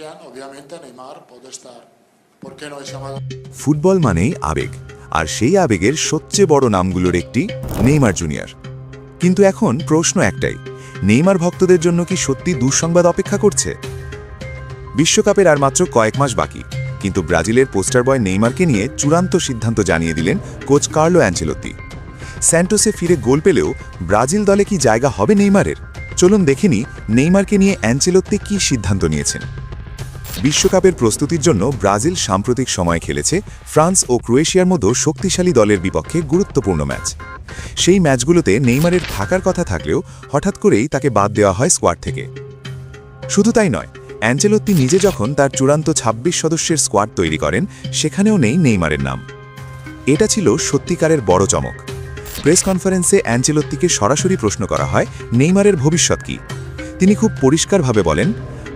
Cristian, obviamente Neymar puede estar. ¿Por qué no es llamado? Football মানেই আবেগ, আর সেই আবেগের সবচেয়ে বড় নামগুলোর একটি নেইমার জুনিয়র। কিন্তু এখন প্রশ্ন একটাই, নেইমার ভক্তদের জন্য কি সত্যি দুঃসংবাদ অপেক্ষা করছে? বিশ্বকাপের আর মাত্র কয়েক মাস বাকি, কিন্তু ব্রাজিলের পোস্টার বয় নেইমারকে নিয়ে চূড়ান্ত সিদ্ধান্ত জানিয়ে দিলেন কোচ কার্লো অ্যাঞ্চেলোত্তি। স্যান্টোসে ফিরে গোল পেলেও ব্রাজিল দলে কি জায়গা হবে নেইমারের? চলুন দেখে নিই নেইমারকে নিয়ে অ্যাঞ্চেলোত্তি কী সিদ্ধান্ত নিয়েছেন। বিশ্বকাপের প্রস্তুতির জন্য ব্রাজিল সাম্প্রতিক সময়ে খেলেছে ফ্রান্স ও ক্রোয়েশিয়ার মতো শক্তিশালী দলের বিপক্ষে গুরুত্বপূর্ণ ম্যাচ। সেই ম্যাচগুলোতে নেইমারের থাকার কথা থাকলেও হঠাৎ করেই তাকে বাদ দেওয়া হয় স্কোয়াড থেকে। শুধু তাই নয়, অ্যাঞ্চেলোত্তি নিজে যখন তার চূড়ান্ত ২৬ সদস্যের স্কোয়াড তৈরি করেন, সেখানেও নেই নেইমারের নাম। এটা ছিল সত্যিকারের বড় চমক। প্রেস কনফারেন্সে অ্যাঞ্চেলোত্তিকে সরাসরি প্রশ্ন করা হয় নেইমারের ভবিষ্যৎ কী। তিনি খুব পরিষ্কারভাবে বলেন,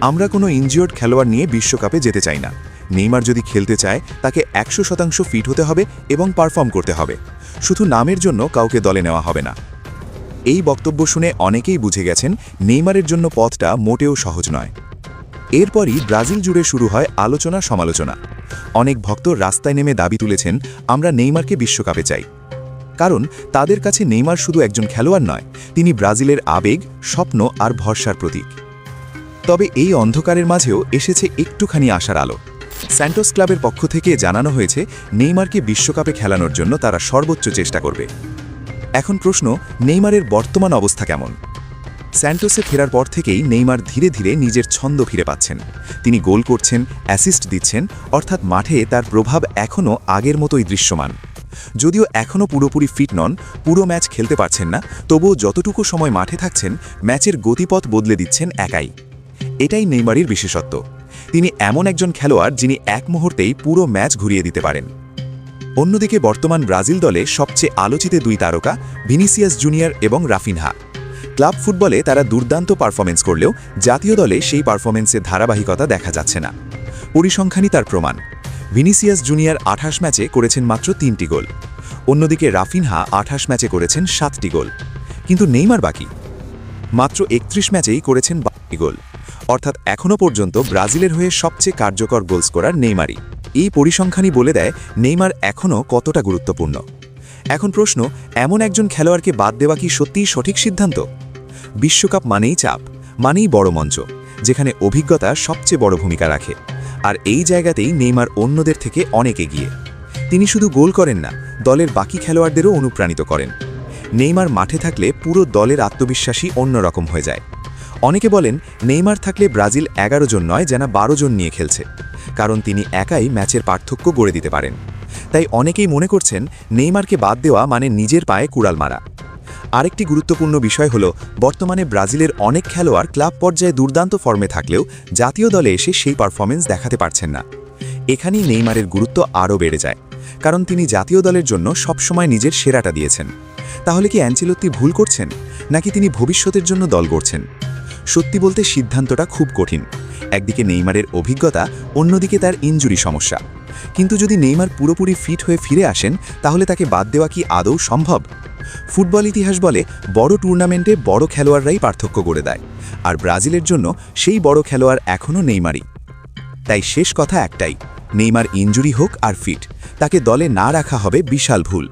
আমরা কোনো ইনজিওর্ড খেলোয়াড় নিয়ে বিশ্বকাপে যেতে চাই না। নেইমার যদি খেলতে চায় তাকে ১০০% ফিট হতে হবে এবং পারফর্ম করতে হবে। শুধু নামের জন্য কাউকে দলে নেওয়া হবে না। এই বক্তব্য শুনে অনেকেই বুঝে গেছেন নেইমারের জন্য পথটা মোটেও সহজ নয়। এরপরই ব্রাজিল জুড়ে শুরু হয় আলোচনা সমালোচনা। অনেক ভক্ত রাস্তায় নেমে দাবি তুলেছেন, আমরা নেইমারকে বিশ্বকাপে চাই। কারণ তাদের কাছে নেইমার শুধু একজন খেলোয়াড় নয়, তিনি ব্রাজিলের আবেগ, স্বপ্ন আর ভরসার প্রতীক। তবে এই অন্ধকারের মাঝেও এসেছে একটুখানি আশার আলো। স্যান্টোস ক্লাবের পক্ষ থেকে জানানো হয়েছে নেইমারকে বিশ্বকাপে খেলানোর জন্য তারা সর্বোচ্চ চেষ্টা করবে। এখন প্রশ্ন, নেইমারের বর্তমান অবস্থা কেমন? স্যান্টোসে ফেরার পর থেকেই নেইমার ধীরে ধীরে নিজের ছন্দ ফিরে পাচ্ছেন। তিনি গোল করছেন, অ্যাসিস্ট দিচ্ছেন, অর্থাৎ মাঠে তার প্রভাব এখনও আগের মতোই দৃশ্যমান। যদিও এখনও পুরোপুরি ফিট নন, পুরো ম্যাচ খেলতে পারছেন না, তবুও যতটুকু সময় মাঠে থাকছেন ম্যাচের গতিপথ বদলে দিচ্ছেন একাই। এটাই নেইমারের বিশেষত্ব। তিনি এমন একজন খেলোয়াড় যিনি এক মুহূর্তেই পুরো ম্যাচ ঘুরিয়ে দিতে পারেন। অন্যদিকে বর্তমান ব্রাজিল দলে সবচেয়ে আলোচিত দুই তারকা ভিনিসিয়াস জুনিয়র এবং রাফিনহা। ক্লাব ফুটবলে তারা দুর্দান্ত পারফরমেন্স করলেও জাতীয় দলে সেই পারফরমেন্সের ধারাবাহিকতা দেখা যাচ্ছে না। পরিসংখ্যানই তার প্রমাণ। ভিনিসিয়াস জুনিয়র ২৮ ম্যাচে করেছেন মাত্র ৩টি গোল। অন্যদিকে রাফিনহা ২৮ ম্যাচে করেছেন ৭টি গোল। কিন্তু নেইমার বাকি, মাত্র ৩১ ম্যাচেই করেছেন ২২টি গোল। অর্থাৎ এখনও পর্যন্ত ব্রাজিলের হয়ে সবচেয়ে কার্যকর গোল স্কোরার নেইমারই। এই পরিসংখ্যানই বলে দেয় নেইমার এখনও কতটা গুরুত্বপূর্ণ। এখন প্রশ্ন, এমন একজন খেলোয়াড়কে বাদ দেওয়া কি সত্যিই সঠিক সিদ্ধান্ত? বিশ্বকাপ মানেই চাপ, মানেই বড় মঞ্চ, যেখানে অভিজ্ঞতা সবচেয়ে বড় ভূমিকা রাখে। আর এই জায়গাতেই নেইমার অন্যদের থেকে অনেক এগিয়ে। তিনি শুধু গোল করেন না, দলের বাকি খেলোয়াড়দেরও অনুপ্রাণিত করেন। নেইমার মাঠে থাকলে পুরো দলের আত্মবিশ্বাসী অন্যরকম হয়ে যায়। অনেকে বলেন নেইমার থাকলে ব্রাজিল ১১ জন নয়, যেন ১২ জন নিয়ে খেলছে, কারণ তিনি একাই ম্যাচের পার্থক্য গড়ে দিতে পারেন। তাই অনেকেই মনে করছেন নেইমারকে বাদ দেওয়া মানে নিজের পায়ে কুড়াল মারা। আরেকটি গুরুত্বপূর্ণ বিষয় হল, বর্তমানে ব্রাজিলের অনেক খেলোয়াড় ক্লাব পর্যায়ে দুর্দান্ত ফর্মে থাকলেও জাতীয় দলে এসে সেই পারফরমেন্স দেখাতে পারছেন না। এখানেই নেইমারের গুরুত্ব আরও বেড়ে যায়, কারণ তিনি জাতীয় দলের জন্য সবসময় নিজের সেরাটা দিয়েছেন। তাহলে কি অ্যাঞ্চেলোত্তি ভুল করছেন, নাকি তিনি ভবিষ্যতের জন্য দল গড়ছেন? সত্যি বলতে সিদ্ধান্তটা খুব কঠিন। একদিকে নেইমারের অভিজ্ঞতা, অন্যদিকে তার ইনজুরি সমস্যা। কিন্তু যদি নেইমার পুরোপুরি ফিট হয়ে ফিরে আসেন, তাহলে তাকে বাদ দেওয়া কি আদৌ সম্ভব? ফুটবল ইতিহাস বলে, বড় টুর্নামেন্টে বড় খেলোয়াড়রাই পার্থক্য গড়ে দেয়, আর ব্রাজিলের জন্য সেই বড় খেলোয়াড় এখনও নেইমারই। তাই শেষ কথা একটাই, নেইমার ইনজুরি হোক আর ফিট, তাকে দলে না রাখা হবে বিশাল ভুল।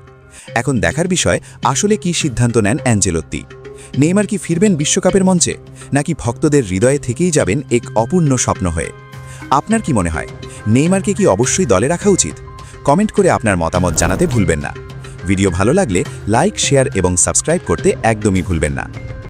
এখন দেখার বিষয়, আসলে কি সিদ্ধান্ত নেন অ্যাঞ্চেলোত্তি। নেইমার কি ফিরবেন বিশ্বকাপের মঞ্চে, নাকি ভক্তদের হৃদয়ে থেকেই যাবেন এক অপূর্ণ স্বপ্ন হয়ে? আপনার কি মনে হয়, নেইমারকে কি অবশ্যই দলে রাখা উচিত? কমেন্ট করে আপনার মতামত জানাতে ভুলবেন না। ভিডিও ভালো লাগলে লাইক, শেয়ার এবং সাবস্ক্রাইব করতে একদমই ভুলবেন না।